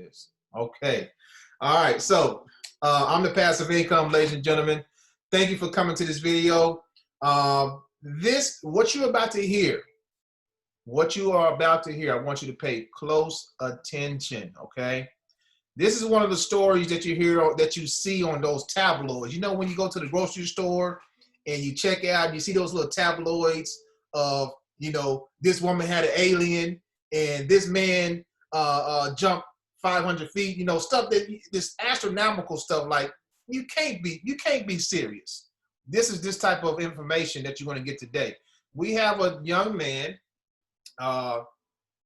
this. Okay. All right. So I'm the Passive Income, ladies and gentlemen. Thank you for coming to this video. What you're about to hear, I want you to pay close attention, okay? This is one of the stories that you hear, that you see on those tabloids. You know, when you go to the grocery store and you check out, you see those little tabloids of, you know, this woman had an alien and this man jumped 500 feet, you know, stuff that, this astronomical stuff, like you can't be serious. This is this type of information that you're going to get today. We have a young man,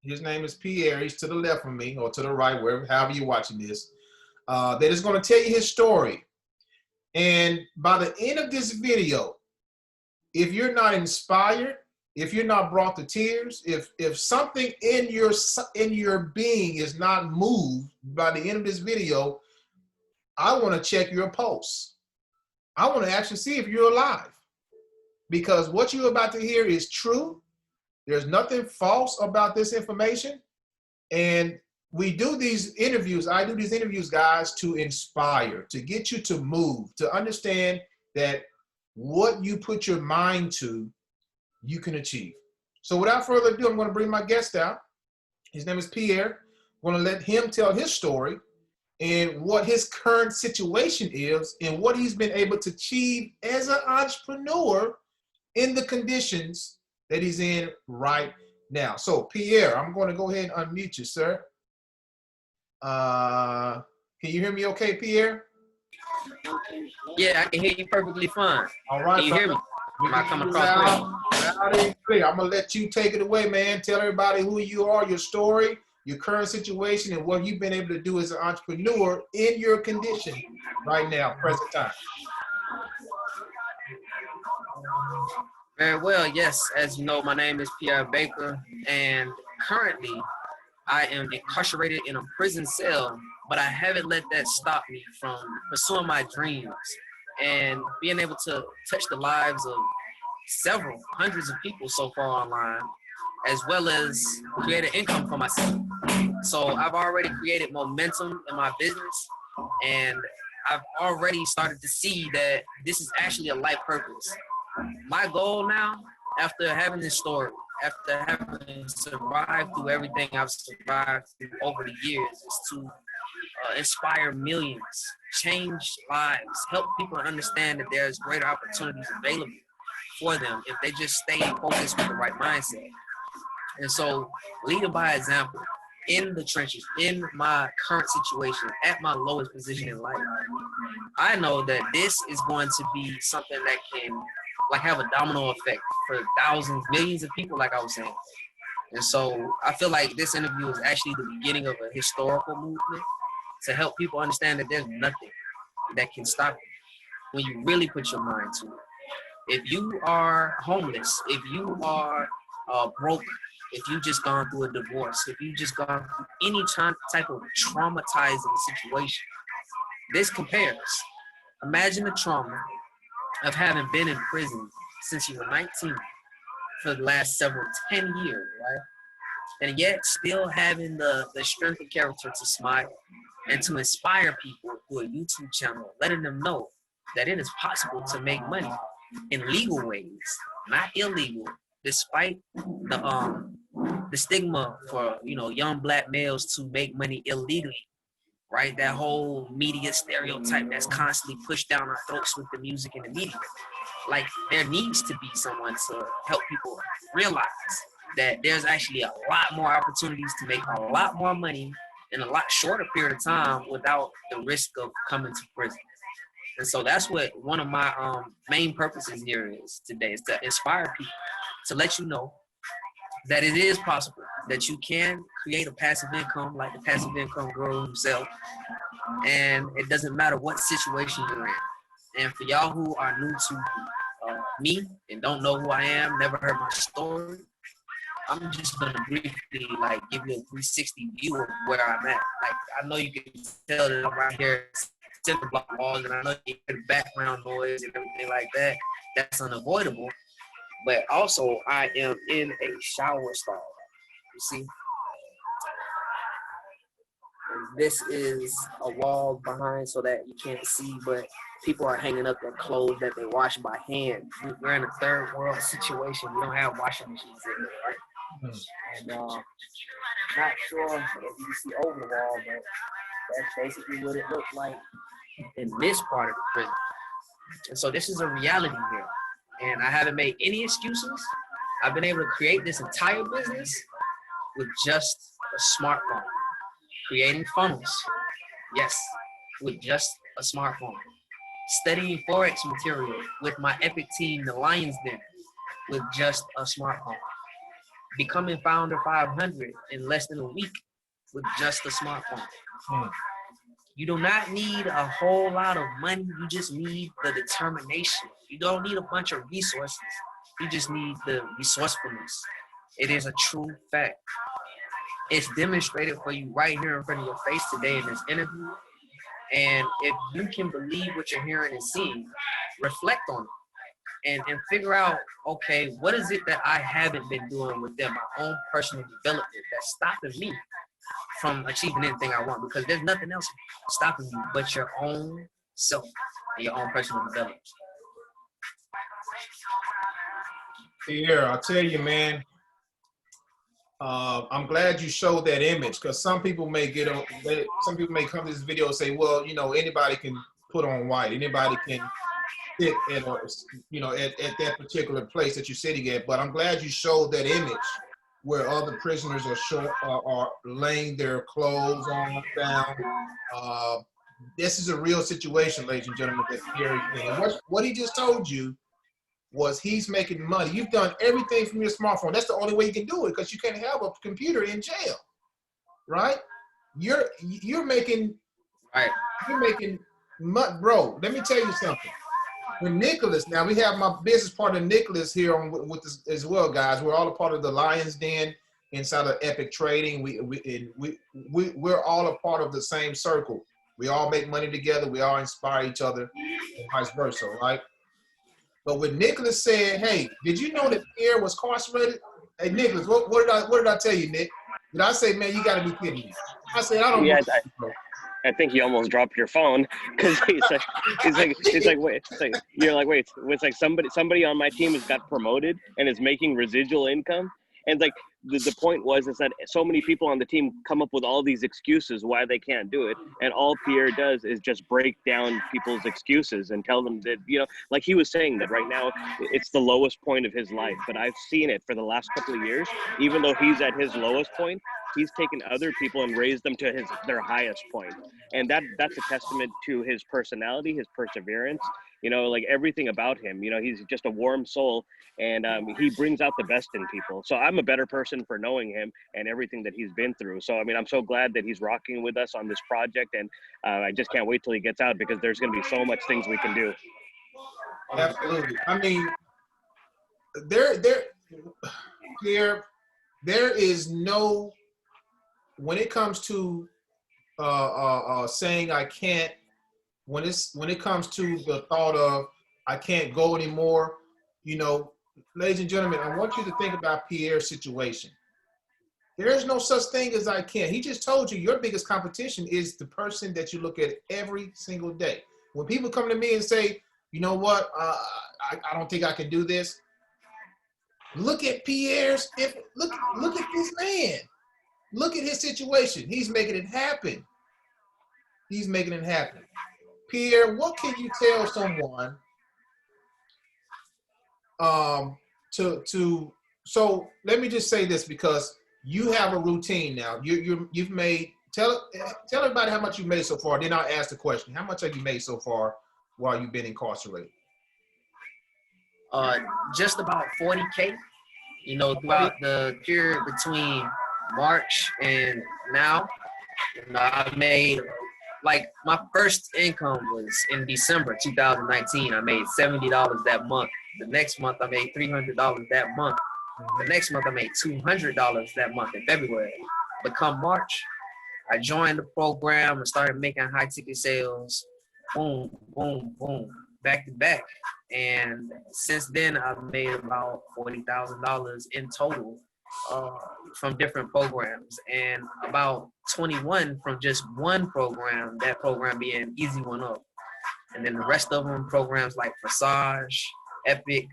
his name is Pierre. He's to the left of me or to the right, wherever, however you're watching this, that is going to tell you his story. And by the end of this video, if you're not inspired, if you're not brought to tears, if something in your being is not moved by the end of this video, I want to check your pulse. I want to actually see if you're alive, because what you're about to hear is true. There's nothing false about this information. And we do these interviews, I do these interviews, guys, to inspire, to get you to move, to understand that what you put your mind to, you can achieve. So without further ado, I'm going to bring my guest out. His name is Pierre. I'm going to let him tell his story and what his current situation is and what he's been able to achieve as an entrepreneur in the conditions that he's in right now. So Pierre, I'm going to go ahead and unmute you, sir. Can you hear me okay, Pierre? Yeah, I can hear you perfectly fine. All right. Can you hear me? Am I coming across loud and clear? I'm going to let you take it away, man. Tell everybody who you are, your story, your current situation, and what you've been able to do as an entrepreneur in your condition right now, present time. Very well, yes. As you know, my name is Pierre Baker, and currently I am incarcerated in a prison cell, but I haven't let that stop me from pursuing my dreams and being able to touch the lives of several hundreds of people so far online, as well as create an income for myself. So I've already created momentum in my business, and I've already started to see that this is actually a life purpose. My goal now, after having this story, after having survived through everything I've survived through over the years, is to inspire millions, change lives, help people understand that there's greater opportunities available for them if they just stay focused with the right mindset. And so, leading by example, in the trenches, in my current situation, at my lowest position in life, I know that this is going to be something that can have a domino effect for thousands, millions of people, like I was saying. And so I feel like this interview is actually the beginning of a historical movement to help people understand that there's nothing that can stop you when you really put your mind to it. If you are homeless, if you are broke, if you just gone through a divorce, if you just gone through any type of traumatizing situation, this compares. Imagine the trauma of having been in prison since you were 19 for the last 10 years, right? And yet still having the strength of character to smile and to inspire people through a YouTube channel, letting them know that it is possible to make money in legal ways, not illegal, despite the stigma for, you know, young Black males to make money illegally. Right, that whole media stereotype that's constantly pushed down our throats with the music and the media. Like, there needs to be someone to help people realize that there's actually a lot more opportunities to make a lot more money in a lot shorter period of time without the risk of coming to prison. And so that's what one of my main purposes here is today, is to inspire people, to let you know that it is possible, that you can create a passive income like the passive income guru himself, and it doesn't matter what situation you're in. And for y'all who are new to me and don't know who I am, never heard my story, I'm just gonna briefly give you a 360 view of where I'm at. Like, I know you can tell that I'm right here center block walls, and I know you hear the background noise and everything like that. That's unavoidable. But also, I am in a shower stall. You see? this is a wall behind so that you can't see, but people are hanging up their clothes that they wash by hand. We're in a third world situation. We don't have washing machines in here, right? And not sure if you can see over the wall, but that's basically what it looked like in this part of the prison. And so this is a reality here. And I haven't made any excuses. I've been able to create this entire business with just a smartphone. Creating funnels, yes, with just a smartphone. Studying Forex material with my epic team, the Lions Den, with just a smartphone. Becoming Founder 500 in less than a week with just a smartphone. You do not need a whole lot of money. You just need the determination. You don't need a bunch of resources. You just need the resourcefulness. It is a true fact. It's demonstrated for you right here in front of your face today in this interview. And if you can believe what you're hearing and seeing, reflect on it and figure out, okay, what is it that I haven't been doing within my own personal development that's stopping me from achieving anything I want? Because there's nothing else stopping you but your own self and your own personal development. Pierre, I'll tell you, man, I'm glad you showed that image, because some people may come to this video and say, well, you know, anybody can put on white, anybody can sit at, at that particular place that you're sitting at. But I'm glad you showed that image where other prisoners are laying their clothes on down. This is a real situation, ladies and gentlemen, that Pierre is in. And what he just told you was he's making money. You've done everything from your smartphone. That's the only way you can do it, because you can't have a computer in jail, right? You're making, Right. You're making money, bro. Let me tell you something. When Nicholas, now we have my business partner Nicholas here on with us as well, guys. We're all a part of the Lions Den inside of Epic Trading. We're all a part of the same circle. We all make money together. We all inspire each other, and vice versa, right? But when Nicholas said, "Hey, did you know that Pierre was incarcerated?" Hey, Nicholas, what did I tell you, Nick? Did I say, "Man, you got to be kidding me"? I said, "I don't." Yeah, I think you almost dropped your phone, because you're like, wait, it's like somebody on my team has got promoted and is making residual income, and like the point was is that so many people on the team come up with all these excuses why they can't do it, and all Pierre does is just break down people's excuses and tell them that, you know, like he was saying that right now it's the lowest point of his life, but I've seen it for the last couple of years. Even though he's at his lowest point, he's taken other people and raised them to their highest point. And that's a testament to his personality, his perseverance, you know, like everything about him. You know, he's just a warm soul, and he brings out the best in people. So I'm a better person for knowing him and everything that he's been through. So, I mean, I'm so glad that he's rocking with us on this project, and I just can't wait till he gets out, because there's going to be so much things we can do. Absolutely. I mean, there is no, when it comes to saying I can't, when it comes to the thought of I can't go anymore, you know, ladies and gentlemen, I want you to think about Pierre's situation. There is no such thing as I can't. He just told you your biggest competition is the person that you look at every single day. When people come to me and say, you know what, I don't think I can do this. Look at Pierre's, look at this man. Look at his situation. He's making it happen. He's making it happen. Pierre, what can you tell someone so let me just say this, because you have a routine now. You've made, tell everybody how much you made so far. Then I'll ask the question. How much have you made so far while you've been incarcerated? Just about 40K, you know, throughout the period between March and now. You know, I made, like, my first income was in December 2019. I made $70 that month. The next month I made $300 that month. The next month I made $200 that month in February. But come March, I joined the program and started making high ticket sales. Boom, boom, boom, back to back. And since then I've made about $40,000 in total from different programs, and about 21 from just one program, that program being Easy One Up. And then the rest of them programs like Forsage, Epic,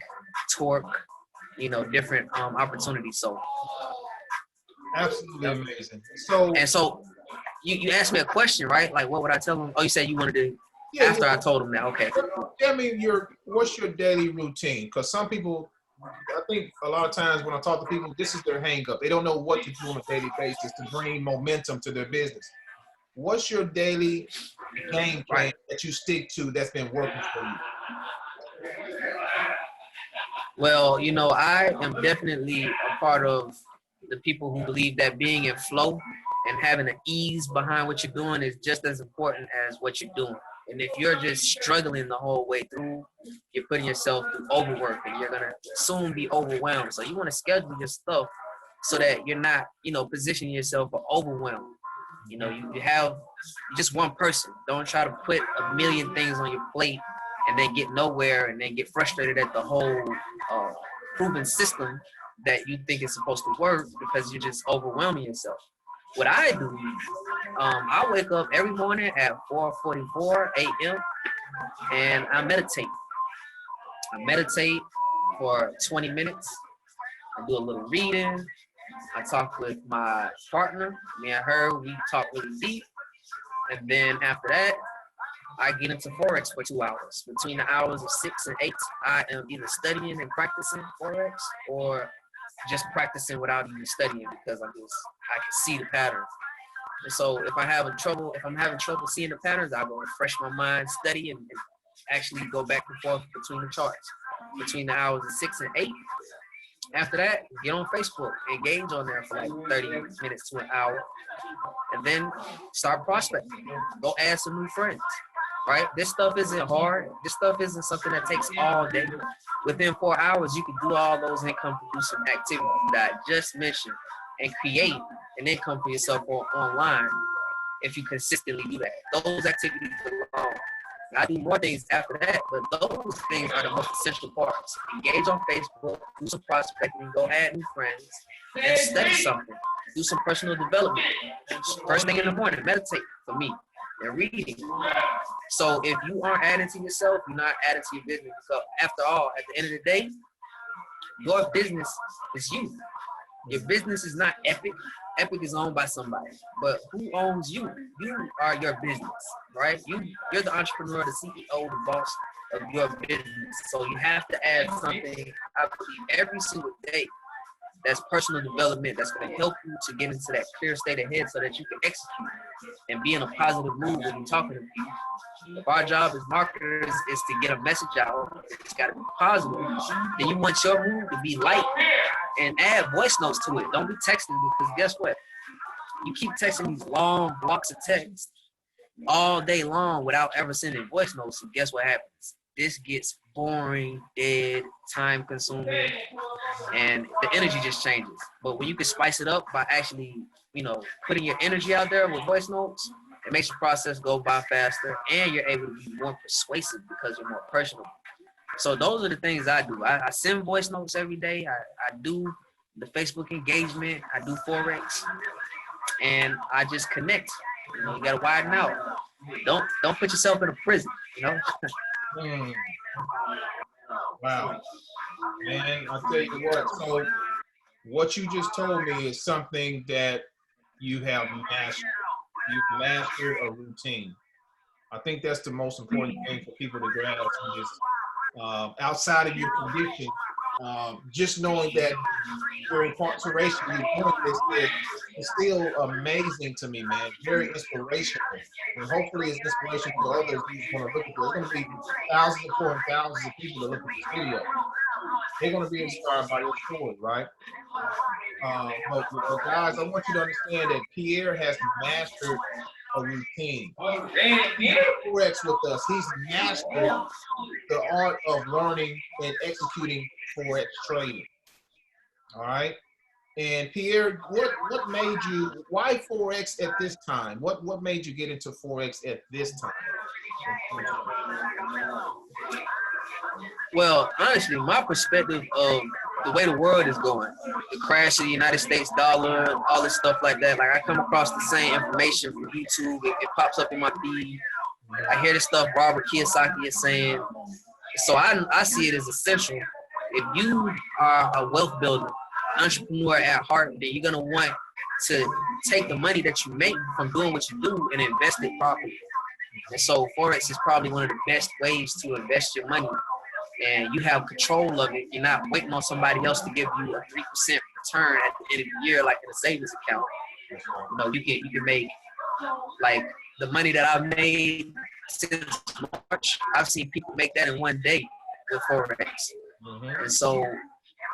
Torque, different opportunities. So Absolutely amazing. So you asked me a question, right? Like, what would I tell them? Oh, you said you wanted to, yeah, after I told them that. Okay. tell me what's your daily routine? Because some people, I think a lot of times when I talk to people, this is their hang up. They don't know what to do on a daily basis to bring momentum to their business. What's your daily game plan Right. that you stick to that's been working for you? Well, I am definitely a part of the people who believe that being in flow and having an ease behind what you're doing is just as important as what you're doing. And if you're just struggling the whole way through, you're putting yourself through overwork and you're going to soon be overwhelmed. So you want to schedule your stuff so that you're not, positioning yourself for overwhelm. You have just one person. Don't try to put a million things on your plate and then get nowhere and then get frustrated at the whole proven system that you think is supposed to work because you're just overwhelming yourself. What I do, I wake up every morning at 4:44 a.m. and I meditate. I meditate for 20 minutes. I do a little reading. I talk with my partner. Me and her, we talk really deep. And then after that, I get into Forex for 2 hours. Between the hours of 6 and 8, I am either studying and practicing Forex or just practicing without even studying because I can see the patterns. And so if I'm having trouble seeing the patterns, I go refresh my mind, study, and actually go back and forth between the charts. Between the hours of 6 and 8. After that, get on Facebook, engage on there for like 30 minutes to an hour, and then start prospecting. Go add some new friends, right? This stuff isn't hard. This stuff isn't something that takes all day. Within 4 hours, you can do all those income-producing activities that I just mentioned and create an income for yourself online if you consistently do that. Those activities alone. I do more things after that, but those things are the most essential parts. Engage on Facebook, do some prospecting, go add new friends, and study something. Do some personal development. First thing in the morning, meditate for me, and reading. So if you aren't adding to yourself, you're not adding to your business. So after all, at the end of the day, your business is you. Your business is not Epic. Epic is owned by somebody, but who owns you? You are your business, right? You're the entrepreneur, the CEO, the boss of your business. So you have to add something, I believe, every single day. That's personal development. That's going to help you to get into that clear state of head so that you can execute and be in a positive mood when you're talking to people. If our job as marketers is to get a message out, it's got to be positive. Then you want your mood to be light and add voice notes to it. Don't be texting because guess what? You keep texting these long blocks of text all day long without ever sending voice notes. And guess what happens? This gets boring, dead, time consuming, and the energy just changes. But when you can spice it up by actually, putting your energy out there with voice notes, it makes the process go by faster and you're able to be more persuasive because you're more personal. So those are the things I do. I send voice notes every day. I do the Facebook engagement. I do Forex. And I just connect. You got to widen out. Don't put yourself in a prison, Wow. Man, I'll tell you what. So what you just told me is something that you have mastered. You've mastered a routine. I think that's the most important thing for people to grasp is outside of your condition, just knowing that your incarceration, you're doing this is still amazing to me, man. Very inspirational. And hopefully it's inspirational to others who's going to look at this. There's going to be thousands of people that look at this video. They're going to be inspired by your story, right? But guys, I want you to understand that Pierre has mastered a routine. Forex with us, he's mastered the art of learning and executing Forex trading. All right. And Pierre, what made you, why Forex at this time? What made you get into Forex at this time? Well, honestly, my perspective of the way the world is going, the crash of the United States dollar, all this stuff like that. Like I come across the same information from YouTube. It pops up in my feed. I hear the stuff Robert Kiyosaki is saying. So I see it as essential. If you are a wealth builder, entrepreneur at heart, then you're gonna want to take the money that you make from doing what you do and invest it properly. And so Forex is probably one of the best ways to invest your money. And you have control of it. You're not waiting on somebody else to give you a 3% return at the end of the year, like in a savings account. You know, you can make, like, the money that I've made since March. I've seen people make that in one day with Forex. And so,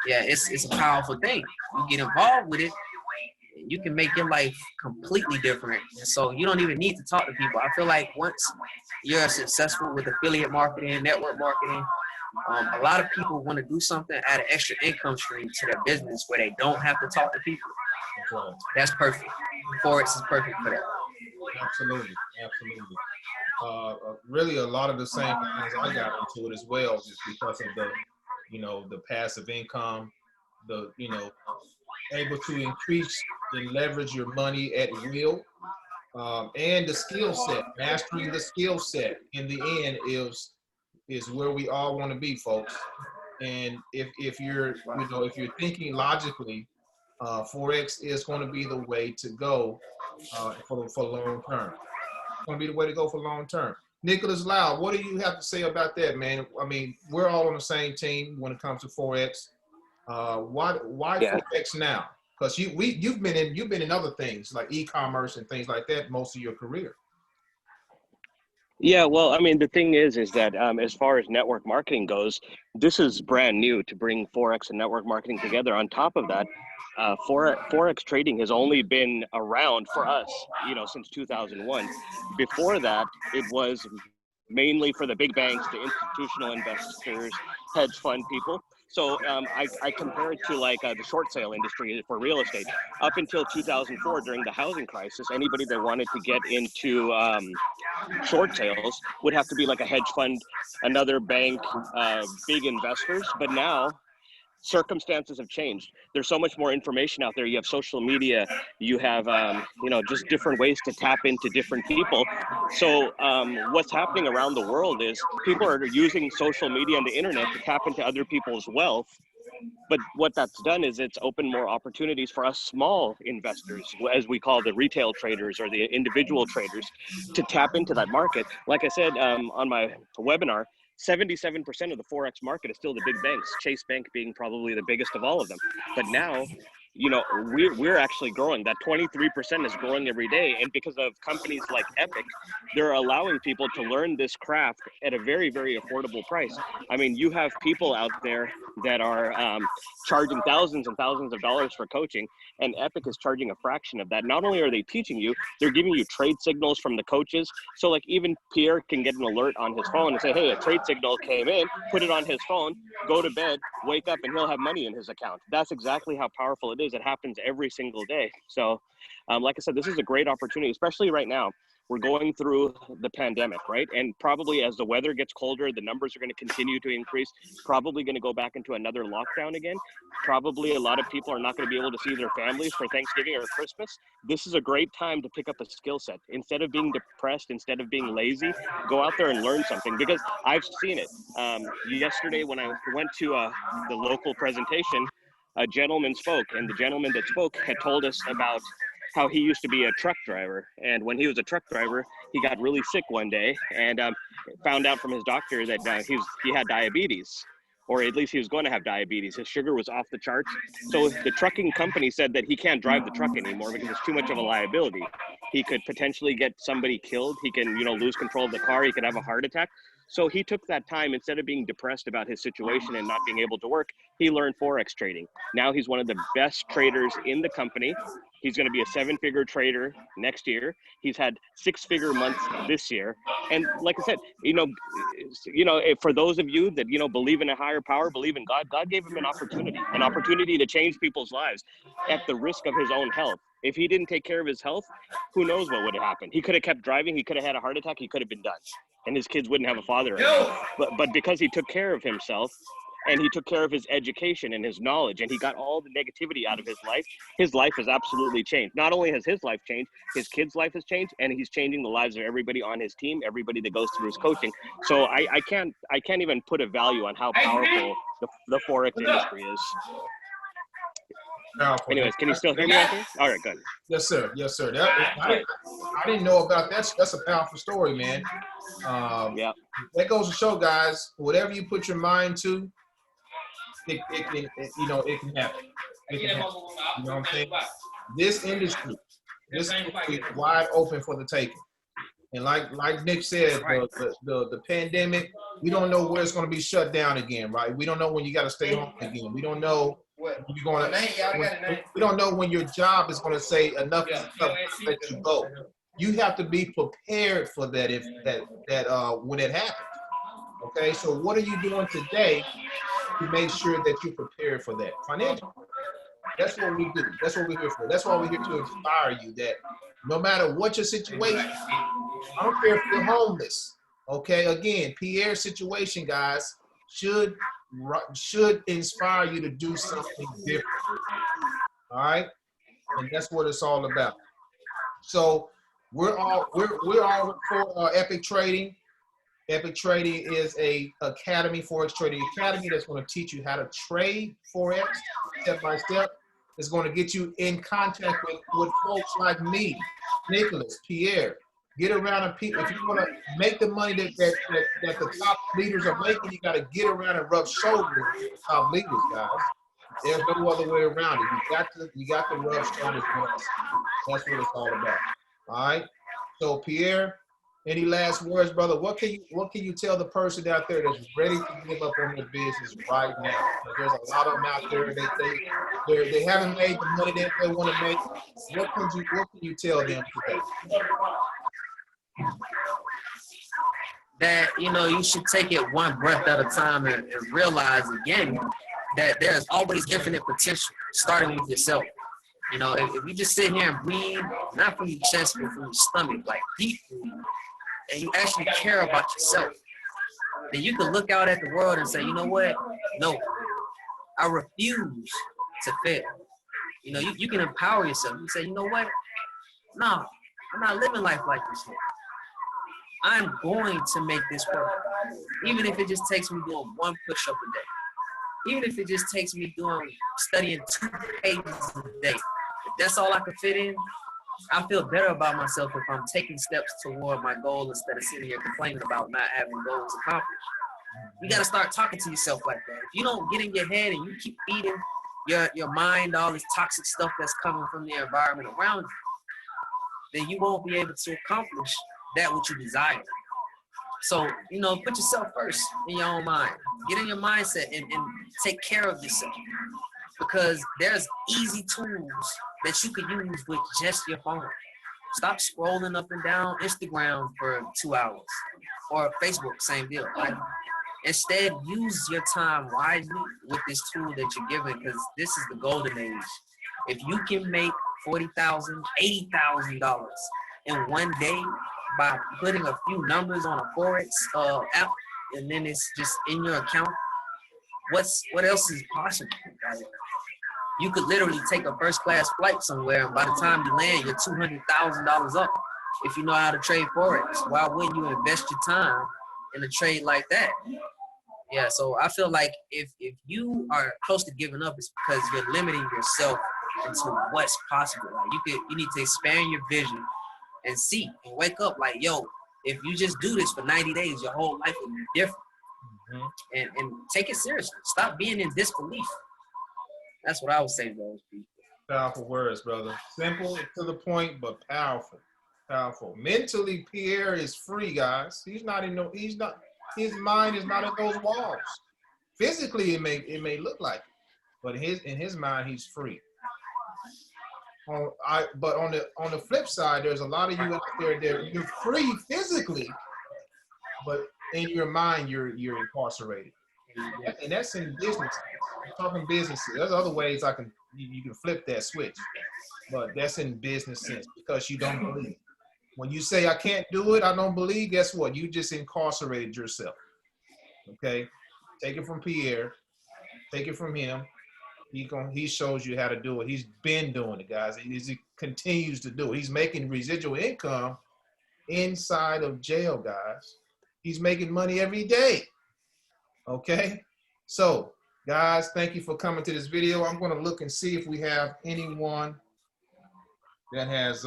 yeah, it's a powerful thing. You get involved with it, you can make your life completely different. And so you don't even need to talk to people. I feel like once you're successful with affiliate marketing, network marketing, a lot of people want to do something, add an extra income stream to their business where they don't have to talk to people. That's perfect. Forex is perfect for that. Absolutely. Really, a lot of the same things I got into it as well, just because of the passive income, able to increase and leverage your money at will, and the skill set, mastering the skill set in the end is where we all want to be, folks. And if you're thinking logically, Forex is going to be the way to go for long term. It's going to be the way to go for long term. Nicholas Lau, what do you have to say about that, man? I mean, we're all on the same team when it comes to Forex. Why Forex now? Because you've been in other things like e-commerce and things like that most of your career. Yeah, well, I mean, the thing is that as far as network marketing goes, this is brand new to bring Forex and network marketing together. On top of that, Forex trading has only been around for us, since 2001. Before that, it was mainly for the big banks, the institutional investors, hedge fund people. So I compare it to like the short sale industry for real estate. Up until 2004, during the housing crisis, anybody that wanted to get into short sales would have to be like a hedge fund, another bank, big investors. But now circumstances have changed. There's so much more information out there. You have social media, you have, just different ways to tap into different people. So what's happening around the world is people are using social media and the internet to tap into other people's wealth. But what that's done is it's opened more opportunities for us small investors, as we call the retail traders or the individual traders, to tap into that market. Like I said on my webinar, 77% of the Forex market is still the big banks, Chase Bank being probably the biggest of all of them. But now, we're actually growing. That 23% is growing every day. And because of companies like Epic, they're allowing people to learn this craft at a very, very affordable price. I mean, you have people out there that are charging thousands and thousands of dollars for coaching, and Epic is charging a fraction of that. Not only are they teaching you, they're giving you trade signals from the coaches. So like even Pierre can get an alert on his phone and say, hey, a trade signal came in, put it on his phone, go to bed, wake up, and he'll have money in his account. That's exactly how powerful it is. It happens every single day. So like I said, this is a great opportunity, especially right now. We're going through the pandemic, right? And probably as the weather gets colder, the numbers are going to continue to increase, probably going to go back into another lockdown again. Probably a lot of people are not going to be able to see their families for Thanksgiving or Christmas. This is a great time to pick up a skill set. Instead of being depressed, instead of being lazy, go out there and learn something, because I've seen it. Yesterday when I went to the local presentation, a gentleman spoke, and the gentleman that spoke had told us about how he used to be a truck driver. And when he was a truck driver, he got really sick one day and found out from his doctor that he had diabetes, or at least he was going to have diabetes. His sugar was off the charts. So the trucking company said that he can't drive the truck anymore because it's too much of a liability. He could potentially get somebody killed. He can, lose control of the car. He could have a heart attack. So he took that time, instead of being depressed about his situation and not being able to work, he learned Forex trading. Now he's one of the best traders in the company. He's going to be a 7-figure trader next year. He's had 6-figure months this year. And like I said, for those of you that, believe in a higher power, believe in God, God gave him an opportunity to change people's lives at the risk of his own health. If he didn't take care of his health, who knows what would have happened? He could have kept driving. He could have had a heart attack. He could have been done. And his kids wouldn't have a father anymore. But because he took care of himself, and he took care of his education and his knowledge, and he got all the negativity out of his life has absolutely changed. Not only has his life changed, his kids' life has changed, and he's changing the lives of everybody on his team, everybody that goes through his coaching. So I can't even put a value on how powerful the Forex industry is. Powerful. Anyways, can you still hear me out there? All right, good. Yes, sir. Yes, sir. I didn't know about that. That's a powerful story, man. Yeah. That goes to show, guys, whatever you put your mind to, it can, it can happen. It can happen. You know what I'm saying? This industry is wide open for the taking. And like Nick said, the pandemic, we don't know where it's going to be shut down again, right? We don't know when you got to stay home again. We don't know when you're going to. We don't know when your job is going to say enough is enough, let you go. You have to be prepared for that when it happens. Okay, so what are you doing today to make sure that you're prepared for that financially? That's what we do. That's what we're here for. That's why we're here to inspire you that no matter what your situation, I don't care if you're homeless. Okay, again, Pierre's situation, guys, should inspire you to do something different. All right, and that's what it's all about. So we're all for Epic Trading. Epic Trading is a academy, Forex trading academy, that's going to teach you how to trade Forex step by step. It's going to get you in contact with folks like me, Nicholas, Pierre. Get around and people. If you want to make the money that the top leaders are making, you got to get around and rub shoulders with the top leaders, guys. There's no other way around it. You got to rub shoulders with us. That's what it's all about. All right. So Pierre, any last words, brother? What can you tell the person out there that's ready to give up on their business right now? There's a lot of them out there. They haven't made the money that they want to make. What can you tell them today? That you should take it one breath at a time and realize again that there's always infinite potential, starting with yourself. If you just sit here and breathe, not from your chest but from your stomach, like deep breathe, and you actually care about yourself, then you can look out at the world and say, you know what? No, I refuse to fail. You can empower yourself. You say, you know what? No, I'm not living life like this here. I'm going to make this work. Even if it just takes me doing one push-up a day. Even if it just takes me studying 2 pages a day. If that's all I can fit in, I feel better about myself if I'm taking steps toward my goal instead of sitting here complaining about not having goals accomplished. You got to start talking to yourself like that. If you don't get in your head and you keep feeding your mind all this toxic stuff that's coming from the environment around you, then you won't be able to accomplish that which you desire. So, put yourself first in your own mind. Get in your mindset and take care of yourself. Because there's easy tools that you can use with just your phone. Stop scrolling up and down Instagram for 2 hours. Or Facebook, same deal. Like, instead, use your time wisely with this tool that you're given, because this is the golden age. If you can make $40,000, $80,000 in one day by putting a few numbers on a Forex app, and then it's just in your account, what else is possible? You could literally take a first-class flight somewhere, and by the time you land, you're $200,000 up if you know how to trade Forex. Why wouldn't you invest your time in a trade like that? Yeah, so I feel like if you are close to giving up, it's because you're limiting yourself into what's possible. Like you need to expand your vision and see and wake up like, yo, if you just do this for 90 days, your whole life will be different. Mm-hmm. And take it seriously. Stop being in disbelief. That's what I would say to those people. Powerful words, brother. Simple to the point, but powerful. Powerful. Mentally, Pierre is free, guys. His mind is not in those walls. Physically, it may look like it, but in his mind, he's free. But on the flip side, there's a lot of you out there that you're free physically, but in your mind, you're incarcerated. And that's in business. I'm talking business. There's other ways you can flip that switch, but that's in business sense because you don't believe. When you say I can't do it, I don't believe, guess what? You just incarcerated yourself. Okay? Take it from Pierre. Take it from him. He shows you how to do it. He's been doing it, guys. He continues to do it. He's making residual income inside of jail, guys. He's making money every day. Okay? So, guys, thank you for coming to this video. I'm going to look and see if we have anyone that has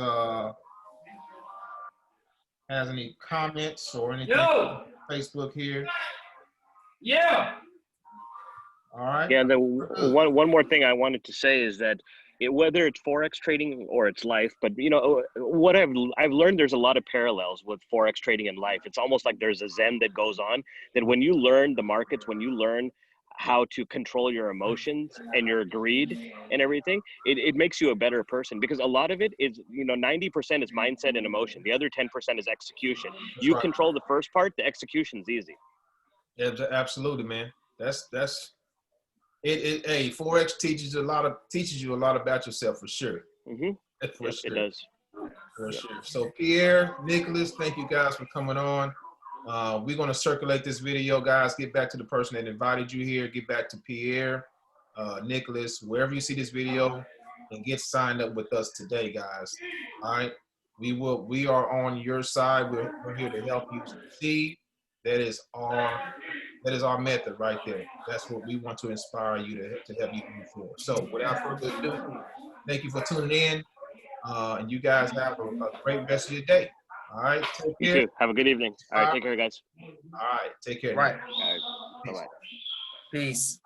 any comments or anything on Facebook here. Yeah. All right. Yeah, the one more thing I wanted to say is that whether it's Forex trading or it's life, but you know what I've learned, there's a lot of parallels with Forex trading and life. It's almost like there's a Zen that goes on, that when you learn the markets, when you learn how to control your emotions and your greed and everything, it makes you a better person, because a lot of it is, 90% is mindset and emotion. The other 10% is execution. That's You right. control the first part, the execution's easy. Yeah, absolutely, man. That's it. Hey, Forex teaches you a lot about yourself for sure. Mm-hmm. For Yep, sure. it does. For Yep. sure. So Pierre, Nicholas, thank you guys for coming on. We're going to circulate this video, guys. Get back to the person that invited you here. Get back to Pierre, Nicholas, wherever you see this video, and get signed up with us today, guys. All right. We are on your side. We're here to help you succeed. That is our method right there. That's what we want to inspire you to help you move forward. So without further ado, thank you for tuning in. And you guys have a great rest of your day. All right. Take You care. too. Have a good evening. All right. Take care, guys. All right. Take care. Right. All right. Peace. Bye-bye. Peace.